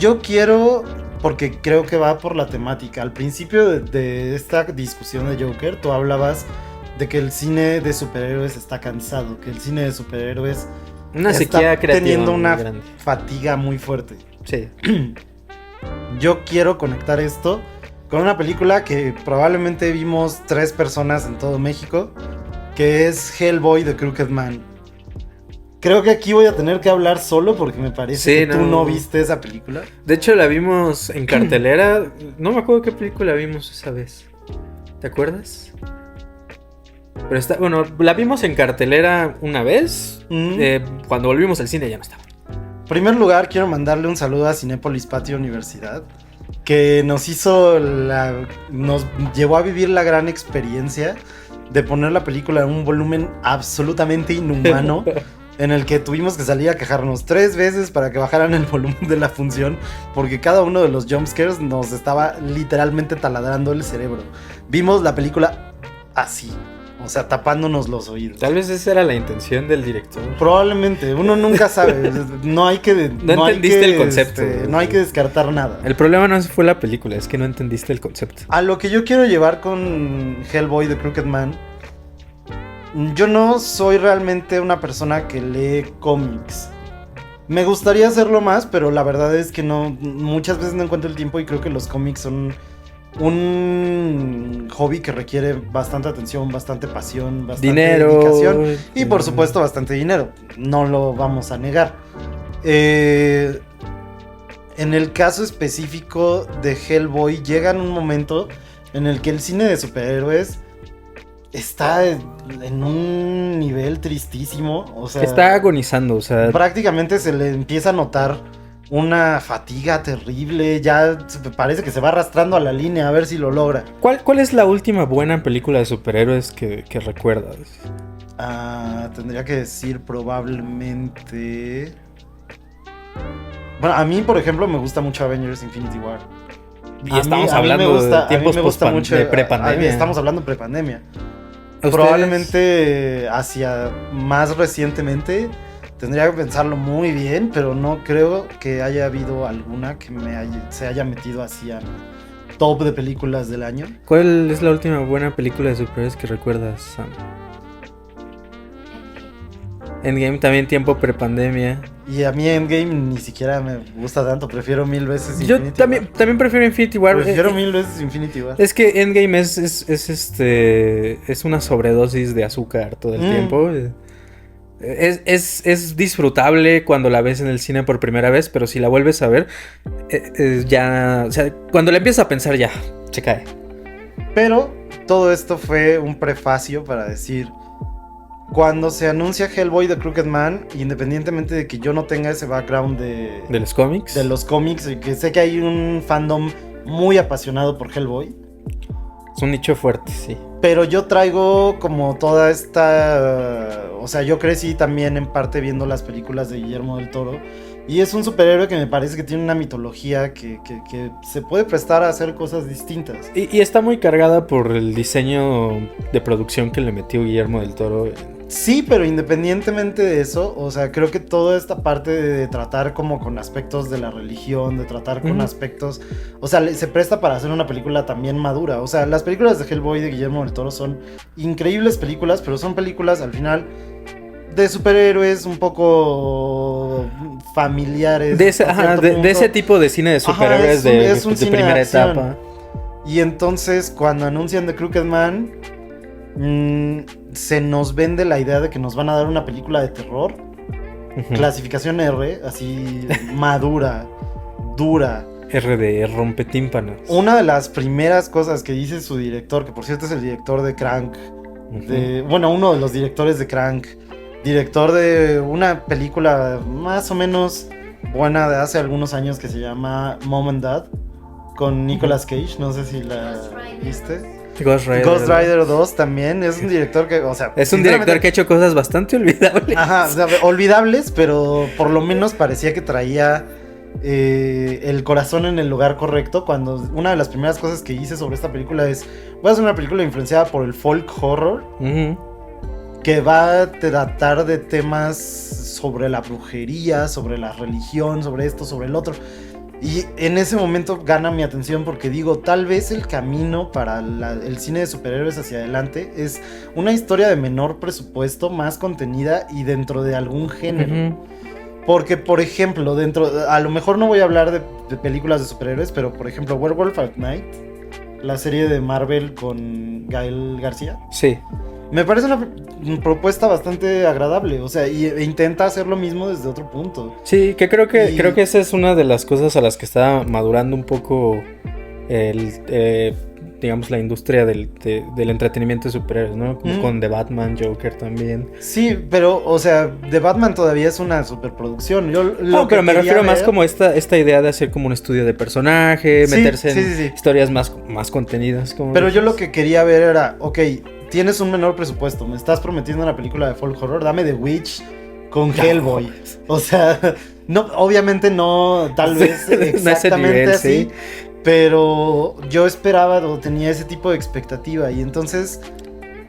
Yo quiero, porque creo que va por la temática. Al principio de esta discusión de Joker, tú hablabas de que el cine de superhéroes está cansado, que el cine de superhéroes Una sequía está creativa teniendo una muy grande. fatiga muy fuerte. Sí. Yo quiero conectar esto con una película que probablemente vimos 3 personas en todo México, que es Hellboy The Crooked Man. Creo que aquí voy a tener que hablar solo porque me parece Sí, que tú no viste esa película. De hecho, la vimos en cartelera. No me acuerdo qué película vimos esa vez. ¿Te acuerdas? Pero está, bueno, la vimos en cartelera una vez. Cuando volvimos al cine ya no estaba. En primer lugar, quiero mandarle un saludo a Cinépolis Patio Universidad, que nos llevó a vivir la gran experiencia de poner la película en un volumen absolutamente inhumano, en el que tuvimos que salir a quejarnos 3 veces para que bajaran el volumen de la función, porque cada uno de los jumpscares nos estaba literalmente taladrando el cerebro. Vimos la película así, o sea, tapándonos los oídos. Tal vez esa era la intención del director. Probablemente, uno nunca sabe. No hay que... No entendiste el concepto. No hay que descartar nada. El problema no fue la película, es que no entendiste el concepto. A lo que yo quiero llevar con Hellboy The Crooked Man, yo no soy realmente una persona que lee cómics. Me gustaría hacerlo más, pero la verdad es que no, muchas veces no encuentro el tiempo, y creo que los cómics son un hobby que requiere bastante atención, bastante pasión, bastante dedicación y por supuesto bastante dinero. No lo vamos a negar. En el caso específico de Hellboy, llega en un momento en el que el cine de superhéroes está en un nivel tristísimo. O sea, está agonizando, o sea, prácticamente se le empieza a notar una fatiga terrible. Ya parece que se va arrastrando a la línea a ver si lo logra. ¿Cuál es la última buena película de superhéroes que recuerdas? Tendría que decir probablemente... Bueno, a mí, por ejemplo, me gusta mucho Avengers Infinity War. Y estamos hablando de tiempos de prepandemia. Estamos hablando de prepandemia. Probablemente hacia más recientemente tendría que pensarlo muy bien, pero no creo que haya habido alguna que se haya metido así a top de películas del año. ¿Cuál es la última buena película de superhéroes que recuerdas, Sam? Endgame, también tiempo prepandemia. Y a mí Endgame ni siquiera me gusta tanto, prefiero 1000 veces Infinity War. Yo también prefiero Infinity War. Prefiero 1000 veces Infinity War. Es que Endgame es una sobredosis de azúcar todo el tiempo. Es disfrutable cuando la ves en el cine por primera vez, pero si la vuelves a ver, ya, o sea, cuando la empiezas a pensar ya, se cae. Pero todo esto fue un prefacio para decir, cuando se anuncia Hellboy The Crooked Man, independientemente de que yo no tenga ese background de los cómics, y que sé que hay un fandom muy apasionado por Hellboy, es un nicho fuerte, sí. Pero yo traigo como toda esta... O sea, yo crecí también en parte viendo las películas de Guillermo del Toro. Y es un superhéroe que me parece que tiene una mitología que se puede prestar a hacer cosas distintas. Y está muy cargada por el diseño de producción que le metió Guillermo del Toro. Sí, pero independientemente de eso, o sea, creo que toda esta parte de tratar como con aspectos de la religión, de tratar con aspectos... O sea, se presta para hacer una película también madura. O sea, las películas de Hellboy de Guillermo del Toro son increíbles películas, pero son películas al final de superhéroes un poco familiares. De ese tipo de cine de superhéroes de primera etapa. Y entonces cuando anuncian The Crooked Man, se nos vende la idea de que nos van a dar una película de terror, clasificación R, así madura, dura. R de rompetímpanos. Una de las primeras cosas que dice su director, que por cierto es el director de Crank, uno de los directores de Crank, director de una película más o menos buena de hace algunos años que se llama Mom and Dad, con Nicolas Cage, no sé si la viste. Ghost Rider 2 también, es un director que, o sea... Es un director que ha hecho cosas bastante olvidables. Ajá, o sea, olvidables, pero por lo menos parecía que traía el corazón en el lugar correcto. Cuando una de las primeras cosas que hice sobre esta película es, voy a hacer una película influenciada por el folk horror, que va a tratar de temas sobre la brujería, sobre la religión, sobre esto, sobre el otro. Y en ese momento gana mi atención porque digo, tal vez el camino para el cine de superhéroes hacia adelante es una historia de menor presupuesto, más contenida y dentro de algún género. Uh-huh. Porque, por ejemplo, a lo mejor no voy a hablar de películas de superhéroes, pero por ejemplo, Werewolf at Night, la serie de Marvel con Gael García. Sí. Me parece una propuesta bastante agradable, o sea, e intenta hacer lo mismo desde otro punto. Sí, que creo que esa es una de las cosas a las que está madurando un poco digamos, la industria del entretenimiento de superhéroes, ¿no? Como con The Batman, Joker también. Sí, pero, o sea, The Batman todavía es una superproducción. Pero me refiero más como esta idea de hacer como un estudio de personaje, meterse en historias más contenidas. Pero yo lo que quería ver era, ok, tienes un menor presupuesto, me estás prometiendo una película de folk horror, dame The Witch con Hellboy. O sea, no, obviamente no, tal vez exactamente nivel, así. ¿Sí? Pero yo esperaba o tenía ese tipo de expectativa. Y entonces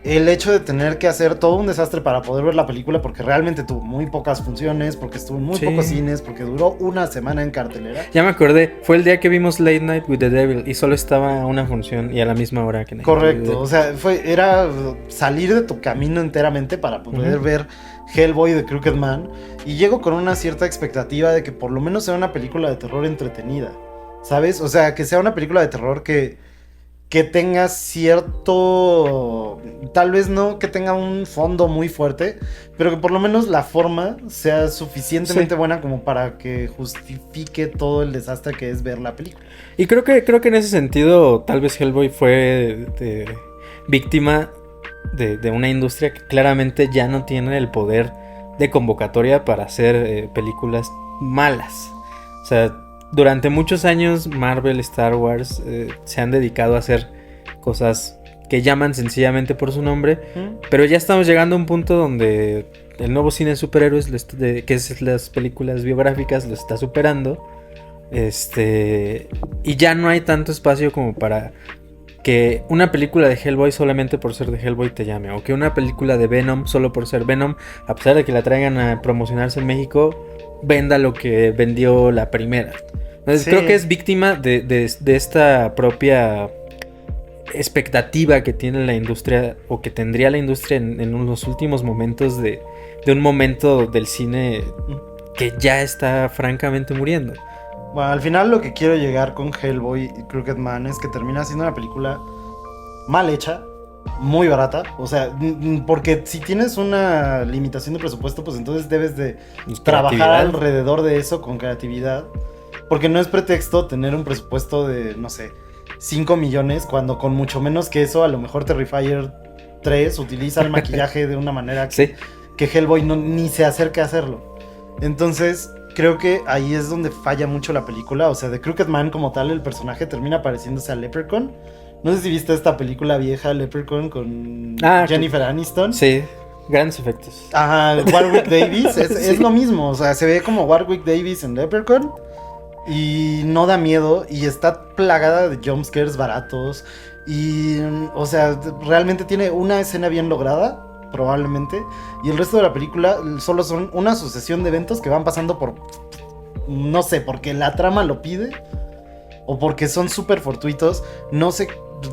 el hecho de tener que hacer todo un desastre para poder ver la película, porque realmente tuvo muy pocas funciones, porque estuvo en muy pocos cines, porque duró una semana en cartelera. Ya me acordé, fue el día que vimos Late Night with the Devil y solo estaba una función y a la misma hora que Correcto, o sea, era salir de tu camino enteramente para poder ver Hellboy de Crooked Man. Y llego con una cierta expectativa de que por lo menos sea una película de terror entretenida, ¿sabes? O sea, que sea una película de terror que tenga cierto... Tal vez no que tenga un fondo muy fuerte, pero que por lo menos la forma sea suficientemente buena como para que justifique todo el desastre que es ver la película. Y creo que en ese sentido tal vez Hellboy fue víctima de una industria que claramente ya no tiene el poder de convocatoria para hacer películas malas. O sea, durante muchos años Marvel, Star Wars se han dedicado a hacer cosas que llaman sencillamente por su nombre, pero ya estamos llegando a un punto donde el nuevo cine de superhéroes, que es las películas biográficas, lo está superando, y ya no hay tanto espacio como para que una película de Hellboy solamente por ser de Hellboy te llame, o que una película de Venom solo por ser Venom, a pesar de que la traigan a promocionarse en México, venda lo que vendió la primera. Entonces creo que es víctima de esta propia expectativa que tiene la industria, o que tendría la industria en los últimos momentos de un momento del cine que ya está francamente muriendo. Bueno, al final lo que quiero llegar con Hellboy y Crooked Man es que termina siendo una película mal hecha, muy barata, o sea, porque si tienes una limitación de presupuesto, pues entonces debes de trabajar alrededor de eso con creatividad, porque no es pretexto tener un presupuesto de, no sé, 5 millones, cuando con mucho menos que eso, a lo mejor Terrifier 3 utiliza el maquillaje de una manera que Hellboy ni se acerca a hacerlo. Entonces, creo que ahí es donde falla mucho la película. O sea, de Crooked Man como tal, el personaje termina pareciéndose a Leprechaun. No sé si viste esta película vieja, Leprechaun, con Jennifer Aniston. Sí, grandes efectos. Ajá, Warwick Davis, es lo mismo. O sea, se ve como Warwick Davis en Leprechaun y no da miedo y está plagada de jumpscares baratos. Y, o sea, realmente tiene una escena bien lograda, probablemente, y el resto de la película solo son una sucesión de eventos que van pasando por, no sé, porque la trama lo pide o porque son súper fortuitos. No se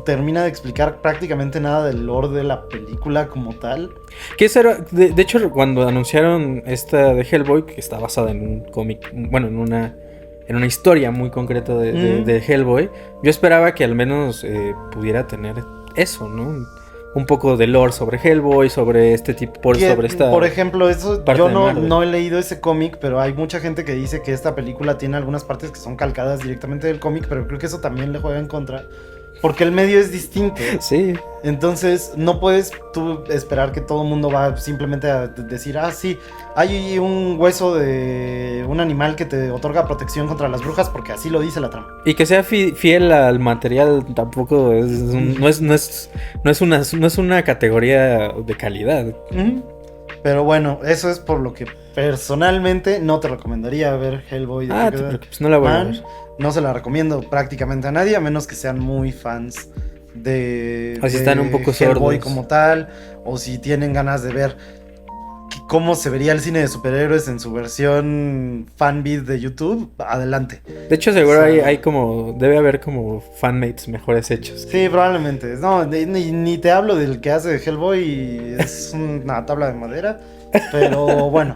termina de explicar prácticamente nada del lore de la película como tal. Que eso era, de hecho, cuando anunciaron esta de Hellboy, que está basada en un cómic, bueno, en una historia muy concreta de Hellboy, yo esperaba que al menos pudiera tener eso, ¿no? Un poco de lore sobre Hellboy, sobre este tipo, sobre esta... Por ejemplo, eso yo no he leído ese cómic, pero hay mucha gente que dice que esta película tiene algunas partes que son calcadas directamente del cómic, pero creo que eso también le juega en contra, porque el medio es distinto. Sí. Entonces, no puedes tú esperar que todo el mundo va simplemente a decir, sí, hay un hueso de un animal que te otorga protección contra las brujas, porque así lo dice la trama. Y que sea fiel al material tampoco no es una categoría de calidad. Pero bueno, eso es por lo que personalmente no te recomendaría ver Hellboy. Pues no la voy a ver. No se la recomiendo prácticamente a nadie, a menos que sean muy fans de están un poco Hellboy sordos como tal, o si tienen ganas de ver cómo se vería el cine de superhéroes en su versión fanbit de YouTube, adelante. De hecho, seguro hay como... Debe haber como fanmates mejores hechos. Sí, probablemente. No, ni te hablo del que hace de Hellboy, es una tabla de madera. Pero bueno,